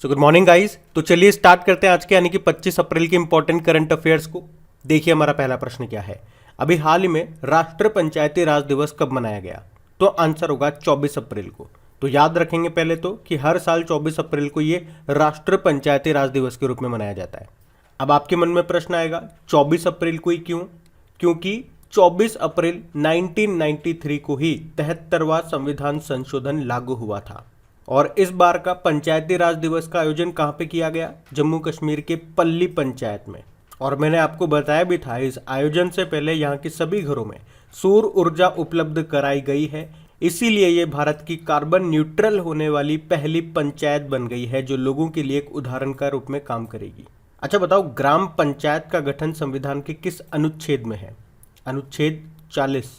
So good morning guys. तो चलिए start करते हैं आज के यानी कि 25 अप्रैल के इंपॉर्टेंट करंट अफेयर्स को। देखिए हमारा पहला प्रश्न क्या है। अभी हाल ही में राष्ट्रीय पंचायती राज दिवस कब मनाया गया? तो आंसर होगा 24 अप्रैल को। तो याद रखेंगे पहले तो कि हर साल 24 अप्रैल को ये राष्ट्रीय पंचायती राज दिवस के रूप में मनाया जाता है। अब आपके मन में प्रश्न आएगा 24 अप्रैल को ही क्यों? क्योंकि 24 अप्रैल 1993 को ही 73वां संविधान संशोधन लागू हुआ था और इस बार का पंचायती राज दिवस का आयोजन कहाँ पे किया गया? जम्मू कश्मीर के पल्ली पंचायत में। और मैंने आपको बताया भी था इस आयोजन से पहले यहाँ के सभी घरों में सौर ऊर्जा उपलब्ध कराई गई है, इसीलिए ये भारत की कार्बन न्यूट्रल होने वाली पहली पंचायत बन गई है जो लोगों के लिए एक उदाहरण का रूप में काम करेगी। अच्छा बताओ, ग्राम पंचायत का गठन संविधान के किस अनुच्छेद में है? अनुच्छेद 40।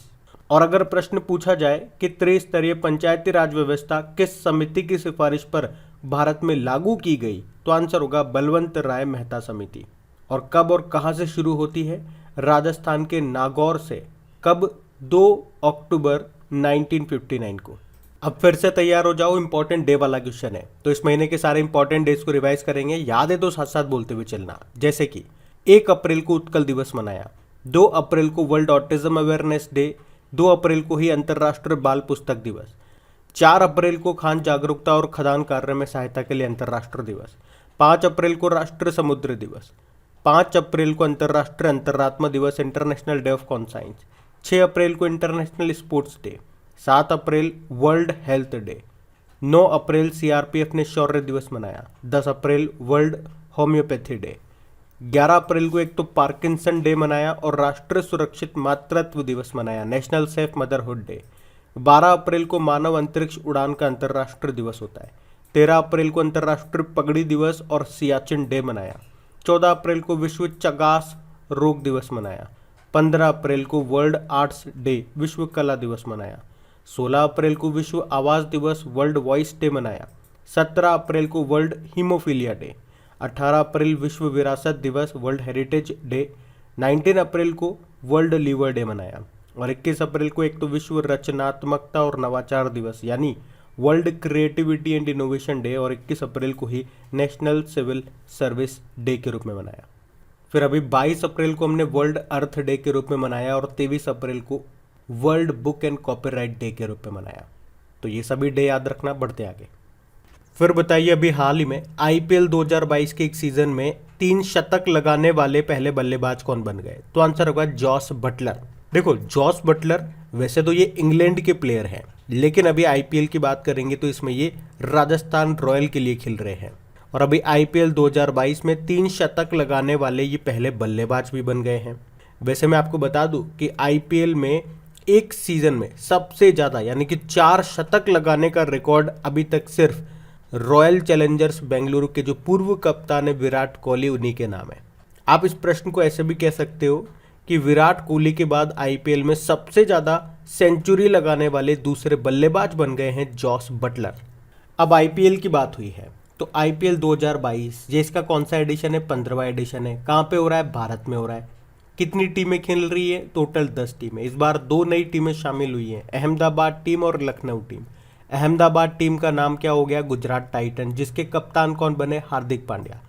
और अगर प्रश्न पूछा जाए कि त्रिस्तरीय पंचायती राज व्यवस्था किस समिति की सिफारिश पर भारत में लागू की गई? तो आंसर होगा बलवंत राय मेहता समिति। और कब और कहां से शुरू होती है? राजस्थान के नागौर से। कब? 2 अक्टूबर 1959 को। अब फिर से तैयार हो जाओ, इंपॉर्टेंट डे वाला क्वेश्चन है। तो इस महीने के सारे इंपॉर्टेंट डेज को रिवाइज करेंगे, याद है तो साथ साथ बोलते हुए चलना। जैसे कि 1 अप्रैल को उत्कल दिवस मनाया, 2 अप्रैल को वर्ल्ड ऑटिज्म अवेयरनेस डे, 2 अप्रैल को ही अंतर्राष्ट्रीय बाल पुस्तक दिवस, 4 अप्रैल को खान जागरूकता और खदान कार्य में सहायता के लिए अंतर्राष्ट्रीय दिवस, 5 अप्रैल को राष्ट्रीय समुद्र दिवस, 5 अप्रैल को अंतर्राष्ट्रीय अंतरात्मा दिवस इंटरनेशनल डे ऑफ कॉन्साइंस, 6 अप्रैल को इंटरनेशनल स्पोर्ट्स डे, 7 अप्रैल वर्ल्ड हेल्थ डे, 9 अप्रैल सीआरपीएफ ने शौर्य दिवस मनाया, 10 अप्रैल वर्ल्ड होम्योपैथी डे, 11 अप्रैल को एक तो पार्किंसन डे मनाया और राष्ट्रीय सुरक्षित मातृत्व दिवस मनाया, नेशनल सेफ मदरहुड डे, 12 अप्रैल को मानव अंतरिक्ष उड़ान का अंतर्राष्ट्रीय दिवस होता है, 13 अप्रैल को अंतर्राष्ट्रीय पगड़ी दिवस और सियाचिन डे मनाया, 14 अप्रैल को विश्व चगास रोग दिवस मनाया, 15 अप्रैल को वर्ल्ड आर्ट्स डे विश्व कला दिवस मनाया, 16 अप्रैल को विश्व आवास दिवस वर्ल्ड वॉइस डे मनाया, 17 अप्रैल को वर्ल्ड हीमोफीलिया डे, 18 अप्रैल विश्व विरासत दिवस वर्ल्ड हेरिटेज डे, 19 अप्रैल को वर्ल्ड लीवर डे मनाया और 21 अप्रैल को एक तो विश्व रचनात्मकता और नवाचार दिवस यानी world creativity and innovation day और 21 अप्रैल को ही नेशनल सिविल सर्विस डे के रूप में मनाया। फिर अभी 22 अप्रैल को हमने वर्ल्ड अर्थ डे के रूप में मनाया और 23 अप्रैल को world book and copyright day के रूप में मनाया। तो ये सभी डे याद रखना, बढ़ते आगे। फिर बताइए, अभी हाल ही में आईपीएल 2022 के एक सीजन में 3 शतक लगाने वाले पहले बल्लेबाज कौन बन गए? तो आंसर होगा जॉस बटलर। देखो, जॉस बटलर वैसे तो ये इंग्लैंड के प्लेयर हैं, लेकिन अभी आईपीएल की बात करेंगे तो इसमें ये राजस्थान रॉयल के लिए खेल रहे हैं और अभी आईपीएल 2022 में 3 शतक लगाने वाले ये पहले बल्लेबाज भी बन गए हैं। वैसे मैं आपको बता दूं कि आईपीएल में एक सीजन में सबसे ज़्यादा यानी कि 4 शतक लगाने का रिकॉर्ड अभी तक सिर्फ रॉयल चैलेंजर्स बेंगलुरु के जो पूर्व कप्तान है विराट कोहली, उन्हीं के नाम है। आप इस प्रश्न को ऐसे भी कह सकते हो कि विराट कोहली के बाद आईपीएल में सबसे ज़्यादा सेंचुरी लगाने वाले दूसरे बल्लेबाज बन गए हैं जॉस बटलर। अब आईपीएल की बात हुई है तो आईपीएल 2022 ये इसका कौन सा एडिशन है? 15वां एडिशन है। कहाँ पे हो रहा है? भारत में हो रहा है। कितनी टीमें खेल रही है? टोटल 10 टीमें। इस बार 2 नई टीमें शामिल हुई हैं, अहमदाबाद टीम और लखनऊ टीम। अहमदाबाद टीम का नाम क्या हो गया? गुजरात टाइटन, जिसके कप्तान कौन बने? हार्दिक पांड्या।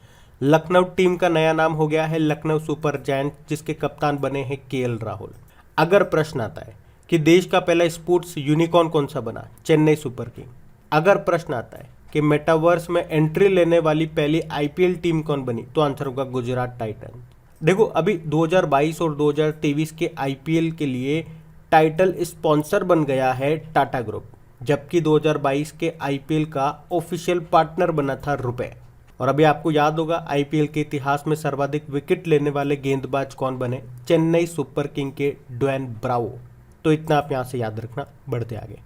लखनऊ टीम का नया नाम हो गया है लखनऊ सुपर जायंट, जिसके कप्तान बने हैं केएल राहुल। अगर प्रश्न आता है कि देश का पहला स्पोर्ट्स यूनिकॉर्न कौन सा बना? Chennai super king. अगर प्रश्न आता है कि मेटावर्स में एंट्री लेने वाली पहली आईपीएल टीम कौन बनी? तो आंसर होगा गुजरात टाइटन। देखो, अभी 2022 और 2023 के आईपीएल के लिए टाइटल स्पॉन्सर बन गया है टाटा ग्रुप, जबकि 2022 के आईपीएल का ऑफिशियल पार्टनर बना था रुपए। और अभी आपको याद होगा आईपीएल के इतिहास में सर्वाधिक विकेट लेने वाले गेंदबाज कौन बने? चेन्नई सुपर किंग के ड्वेन ब्रावो। तो इतना आप यहाँ से याद रखना, बढ़ते आगे।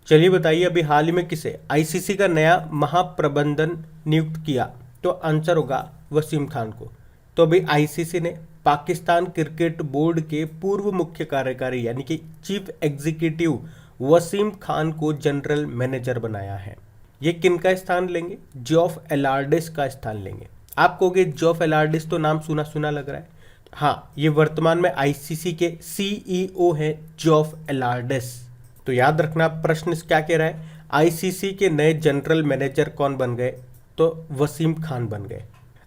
चलिए बताइए, अभी हाल ही में किसे आईसीसी का नया महाप्रबंधन नियुक्त किया? तो आंसर होगा वसीम खान को। तो अभी आईसीसी ने पाकिस्तान क्रिकेट बोर्ड के पूर्व मुख्य कार्यकारी यानी कि चीफ एग्जीक्यूटिव वसीम खान को जनरल मैनेजर बनाया है। ये किनका स्थान लेंगे? जॉफ एलार्डिस का स्थान लेंगे। आप कहोगे जॉफ एलार्डिस तो नाम सुना सुना लग रहा है। हाँ, ये वर्तमान में आईसीसी के सीईओ हैं जॉफ एलार्डिस। तो याद रखना, प्रश्न क्या कह रहा है? आईसीसी के नए जनरल मैनेजर कौन बन गए? तो वसीम खान बन गए।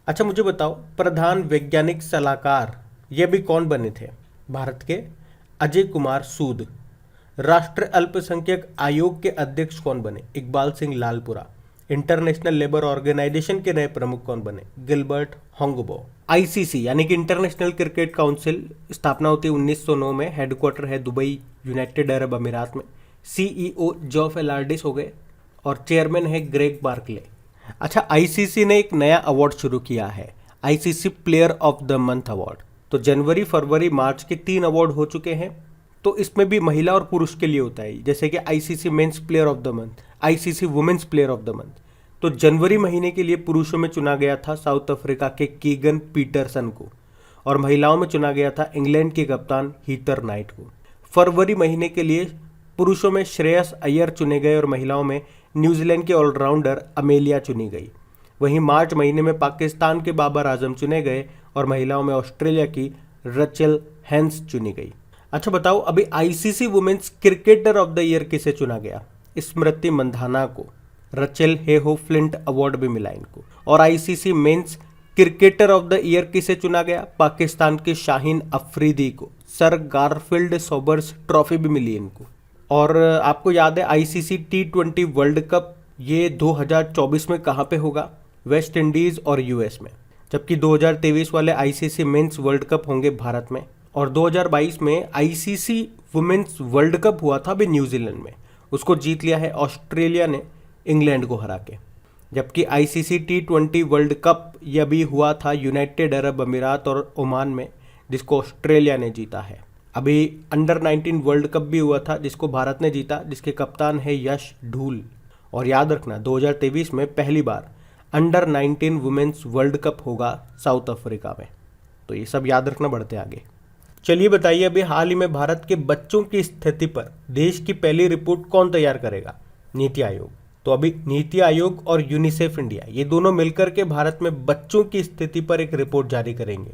अच्छा मुझे बताओ, प्रधान वैज्ञानिक सलाहकार ये भी कौन बने थे? भारत के अजय कुमार सूद। राष्ट्रीय अल्पसंख्यक आयोग के अध्यक्ष कौन बने? Iqbal Singh Lalpura. International labour organisation के नए प्रमुख कौन बने? Gilbert Houngbo. आईसीसी यानी कि इंटरनेशनल क्रिकेट काउंसिल स्थापना होती है 1909 में। हेडक्वार्टर है दुबई, यूनाइटेड अरब अमीरात में। सीईओ जॉफ एलार्डिस हो गए और चेयरमैन है ग्रेग बार्कले। अच्छा, आईसीसी ने एक नया अवार्ड शुरू किया है, ICC player of the month award. तो जनवरी, फरवरी, मार्च के 3 अवार्ड हो चुके हैं। तो इसमें भी महिला और पुरुष के लिए होता है, जैसे कि ICC men's player of the month, ICC women's player of the month. तो जनवरी महीने के लिए पुरुषों में चुना गया था साउथ अफ्रीका के कीगन पीटरसन को, और महिलाओं में चुना गया था इंग्लैंड के कप्तान हीथर नाइट को। फरवरी महीने के लिए पुरुषों में श्रेयस अय्यर चुने गए और महिलाओं में न्यूजीलैंड के ऑलराउंडर अमेलिया चुनी गई। वहीं मार्च महीने में पाकिस्तान के बाबर आजम चुने गए और महिलाओं में ऑस्ट्रेलिया की रचेल हेंस चुनी गई। अच्छा बताओ, अभी ICC women's cricketer of the year किसे चुना गया? स्मृति मंधाना को। रचेल हेहो फ्लिंट अवार्ड भी मिला इनको। और ICC men's cricketer of the year किसे चुना गया? पाकिस्तान के शाहीन अफरीदी को। सर गारफील्ड सोबर्स ट्रॉफी भी मिली इनको। और आपको याद है आईसीसी T20 वर्ल्ड कप ये 2024 में कहाँ पे होगा? वेस्ट इंडीज और यूएस में। जबकि 2023 वाले आईसीसी मेंस वर्ल्ड कप होंगे भारत में। और 2022 में आईसीसी वुमेन्स वर्ल्ड कप हुआ था अभी न्यूजीलैंड में, उसको जीत लिया है ऑस्ट्रेलिया ने इंग्लैंड को हरा के। जबकि आईसीसी T20 वर्ल्ड कप ये अभी हुआ था यूनाइटेड अरब अमीरात और ओमान में, जिसको ऑस्ट्रेलिया ने जीता है। अभी अंडर 19 वर्ल्ड कप भी हुआ था जिसको भारत ने जीता, जिसके कप्तान है यश ढूल। और याद रखना 2023 में पहली बार अंडर 19 वुमेन्स वर्ल्ड कप होगा साउथ अफ्रीका में। तो ये सब याद रखना, बढ़ते आगे। चलिए बताइए, अभी हाल ही में भारत के बच्चों की स्थिति पर देश की पहली रिपोर्ट कौन तैयार करेगा? नीति आयोग। तो अभी नीति आयोग और यूनिसेफ इंडिया ये दोनों मिलकर के भारत में बच्चों की स्थिति पर एक रिपोर्ट जारी करेंगे,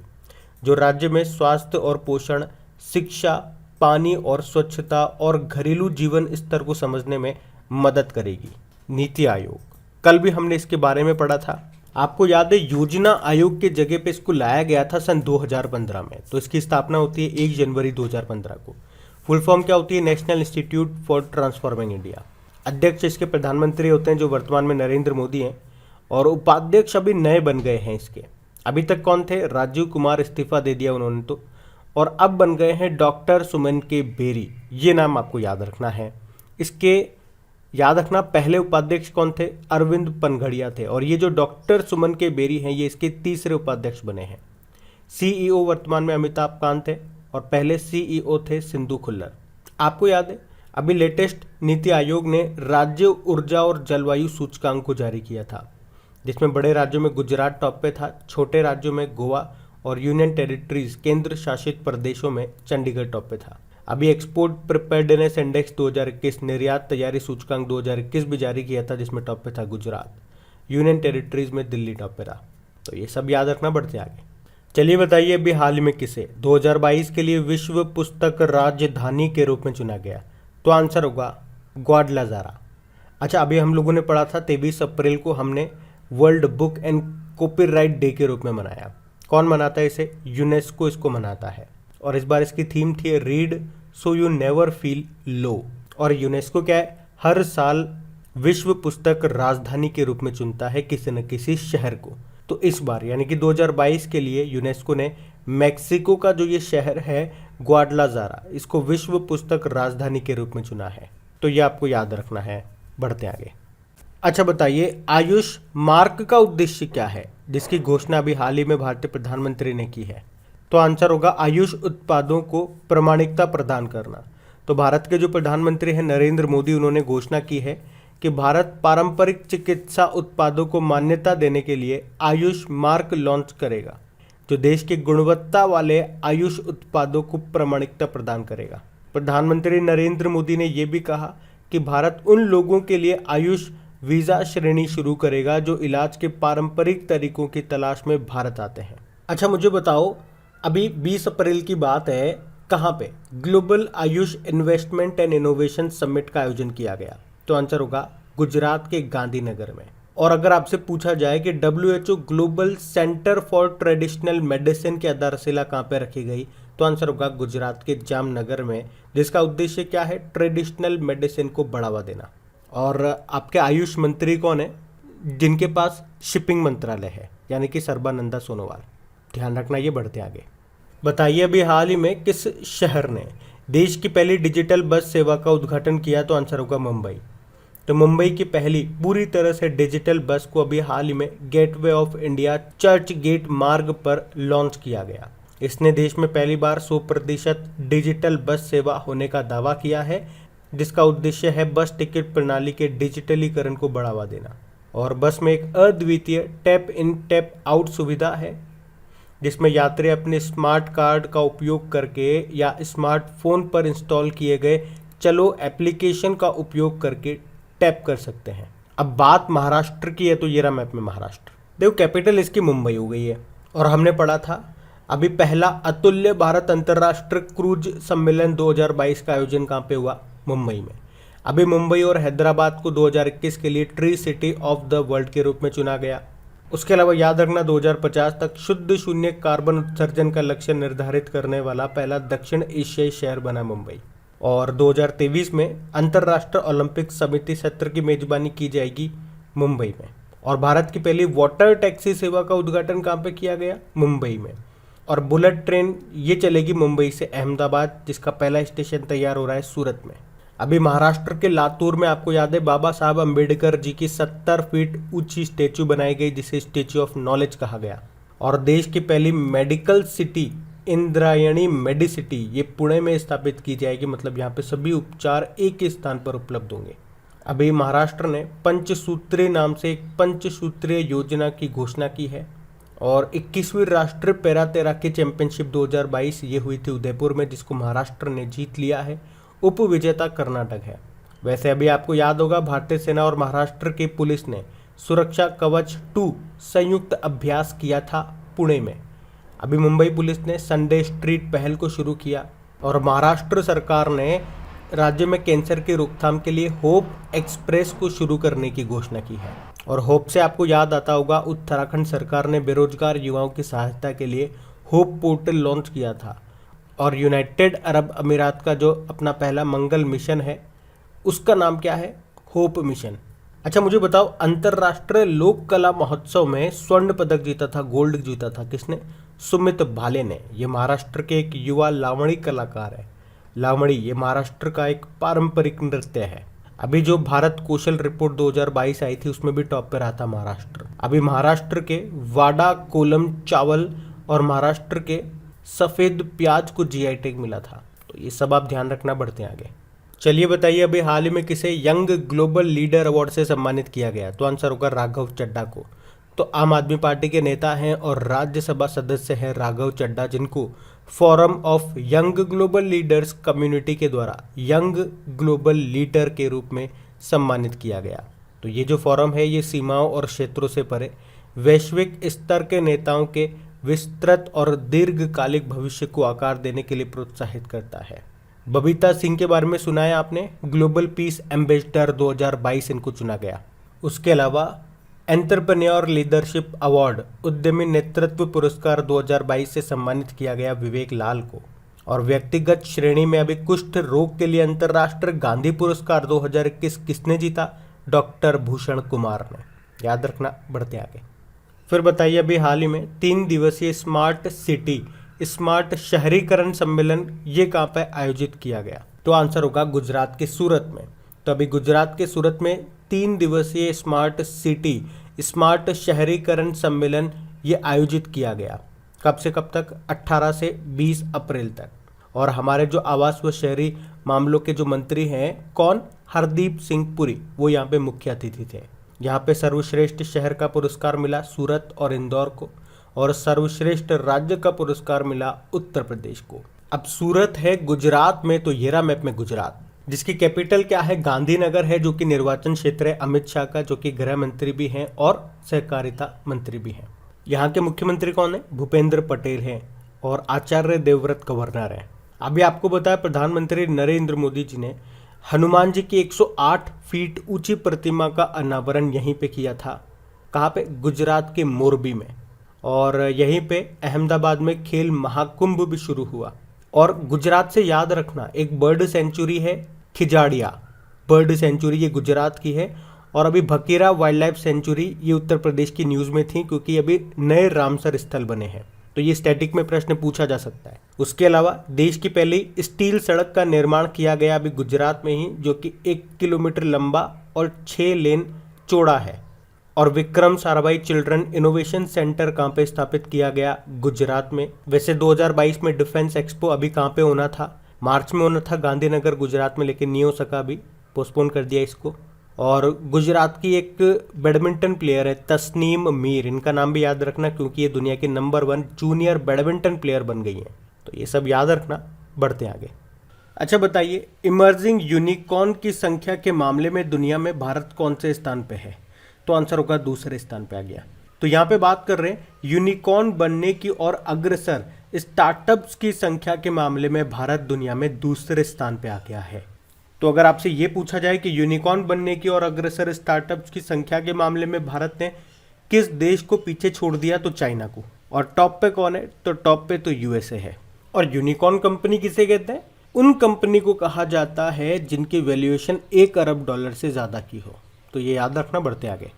जो राज्य में स्वास्थ्य और पोषण, शिक्षा, पानी और स्वच्छता और घरेलू जीवन स्तर को समझने में मदद करेगी। नीति आयोग, कल भी हमने इसके बारे में पढ़ा था। आपको याद है योजना आयोग के जगह पे इसको लाया गया था सन 2015 में। तो इसकी स्थापना होती है 1 जनवरी 2015 को। फुल फॉर्म क्या होती है? National institute for transforming India. अध्यक्ष इसके प्रधानमंत्री होते हैं जो वर्तमान में नरेंद्र मोदी हैं, और उपाध्यक्ष अभी नए बन गए हैं इसके। अभी तक कौन थे? राजीव कुमार, इस्तीफा दे दिया उन्होंने तो। और अब बन गए हैं डॉक्टर सुमन के बेरी, ये नाम आपको याद रखना है। इसके याद रखना पहले उपाध्यक्ष कौन थे? अरविंद पनघड़िया थे। और ये जो डॉक्टर सुमन के बेरी हैं ये इसके तीसरे उपाध्यक्ष बने हैं। सीईओ वर्तमान में अमिताभ कांत है और पहले सीईओ थे सिंधु खुल्लर। आपको याद है अभी लेटेस्ट नीति आयोग ने राज्य ऊर्जा और जलवायु सूचकांक को जारी किया था, जिसमें बड़े राज्यों में गुजरात टॉप पे था, छोटे राज्यों में गोवा और यूनियन टेरिटरीज केंद्र शासित प्रदेशों में चंडीगढ़ टॉप पे था। अभी एक्सपोर्ट प्रिपेयर्डनेस इंडेक्स 2021, निर्यात तैयारी सूचकांक 2021 भी जारी किया था, जिसमें टॉप पे था गुजरात। यूनियन टेरिटरीज में दिल्ली टॉप पे रहा। तो ये सब याद रखना, बढ़ते आगे। चलिए बताइए, अभी हाल ही में किसे 2022 के लिए विश्व पुस्तक राजधानी के रूप में चुना गया? तो आंसर होगा ग्वाडलाजारा। अच्छा, अभी हम लोगों ने पढ़ा था 23 अप्रैल को हमने world book and copyright day के रूप में मनाया। कौन मनाता है इसे? यूनेस्को इसको मनाता है। और इस बार इसकी थीम थी read so you never feel low. और यूनेस्को क्या है? हर साल विश्व पुस्तक राजधानी के रूप में चुनता है किसी न किसी शहर को। तो इस बार यानी कि 2022 के लिए यूनेस्को ने मैक्सिको का जो ये शहर है ग्वाडलाजारा, इसको विश्व पुस्तक राजधानी के रूप में चुना है। तो ये आपको याद रखना है, बढ़ते आगे। अच्छा बताइए, आयुष मार्क का उद्देश्य क्या है, जिसकी घोषणा अभी हाल ही में भारतीय प्रधानमंत्री ने की है? तो आंसर होगा आयुष उत्पादों को प्रमाणिकता प्रदान करना। तो भारत के जो प्रधानमंत्री हैं नरेंद्र मोदी, उन्होंने घोषणा की है कि भारत पारंपरिक चिकित्सा उत्पादों को मान्यता देने के लिए आयुष मार्क लॉन्च करेगा, जो देश की गुणवत्ता वाले आयुष उत्पादों को प्रमाणिकता प्रदान करेगा। प्रधानमंत्री नरेंद्र मोदी ने यह भी कहा कि भारत उन लोगों के लिए आयुष वीज़ा श्रेणी शुरू करेगा जो इलाज के पारंपरिक तरीकों की तलाश में भारत आते हैं। अच्छा मुझे बताओ, अभी 20 अप्रैल की बात है, कहाँ पे? Global Ayush investment and innovation summit का आयोजन किया गया। तो आंसर होगा गुजरात के गांधीनगर में। और अगर आपसे पूछा जाए कि WHO global centre for traditional medicine की आधारशिला कहाँ पे रखी गई, तो आंसर होगा गुजरात के जामनगर में, जिसका उद्देश्य क्या है, ट्रेडिशनल मेडिसिन को बढ़ावा देना। और आपके आयुष मंत्री कौन है, जिनके पास शिपिंग मंत्रालय है, यानी कि सर्बानंदा सोनोवाल। ध्यान रखना, ये बढ़ते आगे। बताइए अभी हाल ही में किस शहर ने देश की पहली डिजिटल बस सेवा का उद्घाटन किया, तो आंसर होगा मुंबई। तो मुंबई की पहली पूरी तरह से डिजिटल बस को अभी हाल ही में gateway of India Churchgate मार्ग पर लॉन्च किया गया। इसने देश में पहली बार 100% डिजिटल बस सेवा होने का दावा किया है, जिसका उद्देश्य है बस टिकट प्रणाली के डिजिटलीकरण को बढ़ावा देना। और बस में एक अद्वितीय टैप इन टैप आउट सुविधा है, जिसमें यात्री अपने स्मार्ट कार्ड का उपयोग करके या स्मार्टफोन पर इंस्टॉल किए गए चलो एप्लीकेशन का उपयोग करके टैप कर सकते हैं। अब बात महाराष्ट्र की है, तो ये रहा मैप में महाराष्ट्र। देखो कैपिटल इसकी मुंबई हो गई है। और हमने पढ़ा था अभी पहला अतुल्य भारत अंतर्राष्ट्रीय क्रूज सम्मेलन 2022 का आयोजन कहाँ पे हुआ, मुंबई में। अभी मुंबई और हैदराबाद को 2021 के लिए tree city of the world के रूप में चुना गया। उसके अलावा याद रखना 2050 तक शुद्ध शून्य कार्बन उत्सर्जन का लक्ष्य निर्धारित करने वाला पहला दक्षिण एशियाई शहर बना मुंबई। और 2023 में अंतर्राष्ट्रीय ओलंपिक समिति सत्र की मेजबानी की जाएगी मुंबई में। और भारत की पहली वाटर टैक्सी सेवा का उद्घाटन कहाँ पे किया गया, मुंबई में। और बुलेट ट्रेन ये चलेगी मुंबई से अहमदाबाद, जिसका पहला स्टेशन तैयार हो रहा है सूरत में। अभी महाराष्ट्र के लातूर में आपको याद है बाबा साहब अम्बेडकर जी की 70 फीट ऊंची स्टेच्यू बनाई गई, जिसे स्टेच्यू ऑफ नॉलेज कहा गया। और देश की पहली मेडिकल सिटी इंद्रायणी मेडिसिटी ये पुणे में स्थापित की जाएगी, मतलब यहाँ पे सभी उपचार एक ही स्थान पर उपलब्ध होंगे। अभी महाराष्ट्र ने पंचसूत्री नाम से एक पंचसूत्रीय योजना की घोषणा की है। और 21वीं राष्ट्रीय पैरा तैराकी चैंपियनशिप 2022 ये हुई थी उदयपुर में, जिसको महाराष्ट्र ने जीत लिया है। उप विजेता कर्नाटक है। वैसे अभी आपको याद होगा भारतीय सेना और महाराष्ट्र की पुलिस ने सुरक्षा कवच 2 संयुक्त अभ्यास किया था पुणे में। अभी मुंबई पुलिस ने संडे स्ट्रीट पहल को शुरू किया। और महाराष्ट्र सरकार ने राज्य में कैंसर की रोकथाम के लिए होप एक्सप्रेस को शुरू करने की घोषणा की है। और होप से आपको याद आता होगा उत्तराखंड सरकार ने बेरोजगार युवाओं की सहायता के लिए होप पोर्टल लॉन्च किया था। और यूनाइटेड अरब अमीरात का जो अपना पहला मंगल मिशन है उसका नाम क्या है, होप मिशन। अच्छा मुझे बताओ, अंतर्राष्ट्रीय लोक कला महोत्सव में स्वर्ण पदक जीता था, गोल्ड जीता था किसने, सुमित भाले ने। ये महाराष्ट्र के एक युवा लावणी कलाकार है। लावणी ये महाराष्ट्र का एक पारंपरिक नृत्य है। अभी जो भारत कौशल रिपोर्ट 2022 आई थी उसमें भी टॉप पे रहा था महाराष्ट्र। अभी महाराष्ट्र के वाडा कोलम चावल और महाराष्ट्र के सफ़ेद प्याज को जीआई टैग मिला था। तो ये सब आप ध्यान रखना, बढ़ते हैं आगे। चलिए बताइए अभी हाल ही में किसे यंग ग्लोबल लीडर अवार्ड से सम्मानित किया गया, तो आंसर होगा राघव चड्ढा को। तो आम आदमी पार्टी के नेता हैं और राज्यसभा सदस्य हैं राघव चड्ढा, जिनको forum of young global leaders community के द्वारा यंग ग्लोबल लीडर के रूप में सम्मानित किया गया। तो ये जो फोरम है ये सीमाओं और क्षेत्रों से परे वैश्विक स्तर के नेताओं के विस्तृत और दीर्घकालिक भविष्य को आकार देने के लिए प्रोत्साहित करता है। बबीता सिंह के बारे में सुना है आपने, ग्लोबल पीस एम्बेसडर 2022 इनको चुना गया। उसके अलावा एंटरप्रेन्योर लीडरशिप अवार्ड उद्यमी नेतृत्व पुरस्कार 2022 से सम्मानित किया गया विवेक लाल को। और व्यक्तिगत श्रेणी में अभी कुष्ठ रोग के लिए अंतर्राष्ट्रीय गांधी पुरस्कार 2021 किसने जीता, डॉक्टर भूषण कुमार ने। याद रखना, बढ़ते आगे। फिर बताइए अभी हाल ही में 3 दिवसीय स्मार्ट सिटी स्मार्ट शहरीकरण सम्मेलन ये कहाँ पर आयोजित किया गया, तो आंसर होगा गुजरात के सूरत में। तो अभी गुजरात के सूरत में 3 दिवसीय स्मार्ट सिटी स्मार्ट शहरीकरण सम्मेलन ये आयोजित किया गया। कब से कब तक, 18 से 20 अप्रैल तक। और हमारे जो आवास व शहरी मामलों के जो मंत्री हैं कौन, हरदीप सिंह पुरी, वो यहाँ पे मुख्य अतिथि थे। यहाँ पे सर्वश्रेष्ठ शहर का पुरस्कार मिला सूरत और इंदौर को, और सर्वश्रेष्ठ राज्य का पुरस्कार मिला उत्तर प्रदेश को। अब सूरत है गुजरात में, तो ये रहा मैप में गुजरात, जिसकी कैपिटल क्या है, गांधीनगर है, जो कि निर्वाचन क्षेत्र है अमित शाह का, जो कि गृह मंत्री भी हैं और सहकारिता मंत्री भी हैं। यहाँ के मुख्यमंत्री कौन है, भूपेंद्र पटेल हैं, और आचार्य देवव्रत गवर्नर हैं। अभी आपको बताया प्रधानमंत्री नरेंद्र मोदी जी ने हनुमान जी की 108 फीट ऊंची प्रतिमा का अनावरण यहीं पे किया था। कहाँ पे? गुजरात के मोरबी में। और यहीं पे अहमदाबाद में खेल महाकुंभ भी शुरू हुआ। और गुजरात से याद रखना, एक बर्ड सेंचुरी है खिजाड़िया बर्ड सेंचुरी, ये गुजरात की है। और अभी भकीरा वाइल्ड लाइफ सेंचुरी ये उत्तर प्रदेश की न्यूज़ में थी, क्योंकि अभी नए रामसर स्थल बने हैं, तो ये स्टैटिक में प्रश्न पूछा जा सकता है। उसके अलावा देश की पहली स्टील सड़क का निर्माण किया गया अभी गुजरात में ही, जो कि 1 किलोमीटर लंबा और 6 लेन चौड़ा है। और Vikram Sarabhai children innovation centre कहाँ पे स्थापित किया गया? गुजरात में। वैसे 2022 में डिफेंस एक्सपो अभी कहाँ पे होना था? मार्च में होना था गांधीनगर गुजरात में, लेकिन नहीं हो सका, अभी पोस्टपोन कर दिया इसको। और गुजरात की एक बैडमिंटन प्लेयर है तस्नीम मीर, इनका नाम भी याद रखना क्योंकि ये दुनिया की नंबर 1 जूनियर बैडमिंटन प्लेयर बन गई हैं, तो ये सब याद रखना। बढ़ते आगे। अच्छा बताइए, इमर्जिंग यूनिकॉर्न की संख्या के मामले में दुनिया में भारत कौन से स्थान पे है? तो आंसर होगा दूसरे स्थान पे आ गया। तो यहाँ पे बात कर रहे हैं यूनिकॉर्न बनने की और अग्रसर स्टार्टअप्स की संख्या के मामले में भारत दुनिया में दूसरे स्थान पे आ गया है। तो अगर आपसे ये पूछा जाए कि यूनिकॉर्न बनने की और अग्रसर स्टार्टअप्स की संख्या के मामले में भारत ने किस देश को पीछे छोड़ दिया, तो चाइना को। और टॉप पे कौन है? तो टॉप पे तो यूएसए है। और यूनिकॉर्न कंपनी किसे कहते हैं? उन कंपनी को कहा जाता है जिनकी वैल्यूएशन $1 अरब से ज़्यादा की हो, तो ये याद रखना। बढ़ते आगे।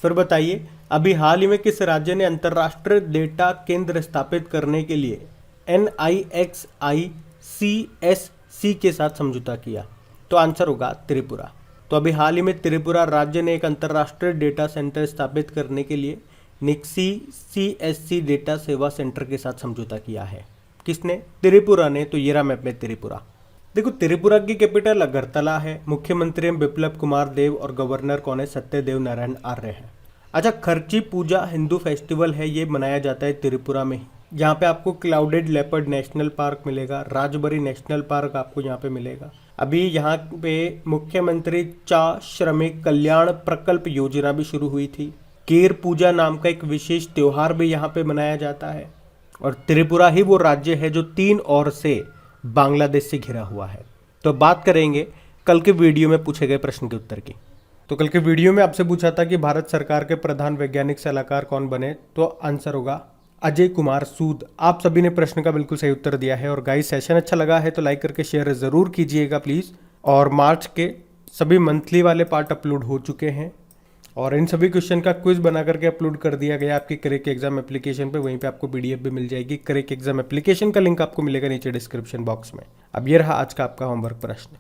फिर बताइए, अभी हाल ही में किस राज्य ने अंतर्राष्ट्रीय डेटा केंद्र स्थापित करने के लिए NIXICSC के साथ समझौता किया? तो आंसर होगा त्रिपुरा। तो अभी हाल ही में त्रिपुरा राज्य ने एक अंतर्राष्ट्रीय डेटा सेंटर स्थापित करने के लिए NIXICSC डेटा सेवा सेंटर के साथ समझौता किया है। किसने? त्रिपुरा ने। तो ये रहा मैप में त्रिपुरा। देखो, त्रिपुरा की कैपिटल अगरतला है। मुख्यमंत्री बिप्लब कुमार देव और गवर्नर कौन है? सत्यदेव नारायण आर्य है। अच्छा, खर्ची पूजा हिंदू फेस्टिवल है, ये मनाया जाता है त्रिपुरा में। यहाँ पे आपको क्लाउडेड लेपर्ड नेशनल पार्क मिलेगा, राजबरी नेशनल पार्क आपको यहाँ पे मिलेगा। अभी यहाँ पे मुख्यमंत्री चा श्रमिक कल्याण प्रकल्प योजना भी शुरू हुई थी। केर पूजा नाम का एक विशेष त्योहार भी यहाँ पे मनाया जाता है। और त्रिपुरा ही वो राज्य है जो 3 ओर से बांग्लादेश से घिरा हुआ है। तो बात करेंगे कल के वीडियो में पूछे गए प्रश्न के उत्तर की। तो कल के वीडियो में आपसे पूछा था कि भारत सरकार के प्रधान वैज्ञानिक सलाहकार कौन बने, तो आंसर होगा अजय कुमार सूद। आप सभी ने प्रश्न का बिल्कुल सही उत्तर दिया है। और गाइस, सेशन अच्छा लगा है तो लाइक करके शेयर जरूर कीजिएगा प्लीज़। और मार्च के सभी मंथली वाले पार्ट अपलोड हो चुके हैं और इन सभी क्वेश्चन का क्विज बना करके अपलोड कर दिया गया आपकी करेक्ट एग्जाम एप्लीकेशन पे। वहीं पे आपको PDF भी मिल जाएगी। करेक्ट एग्जाम एप्लीकेशन का लिंक आपको मिलेगा नीचे डिस्क्रिप्शन बॉक्स में। अब ये रहा आज का आपका होमवर्क प्रश्न।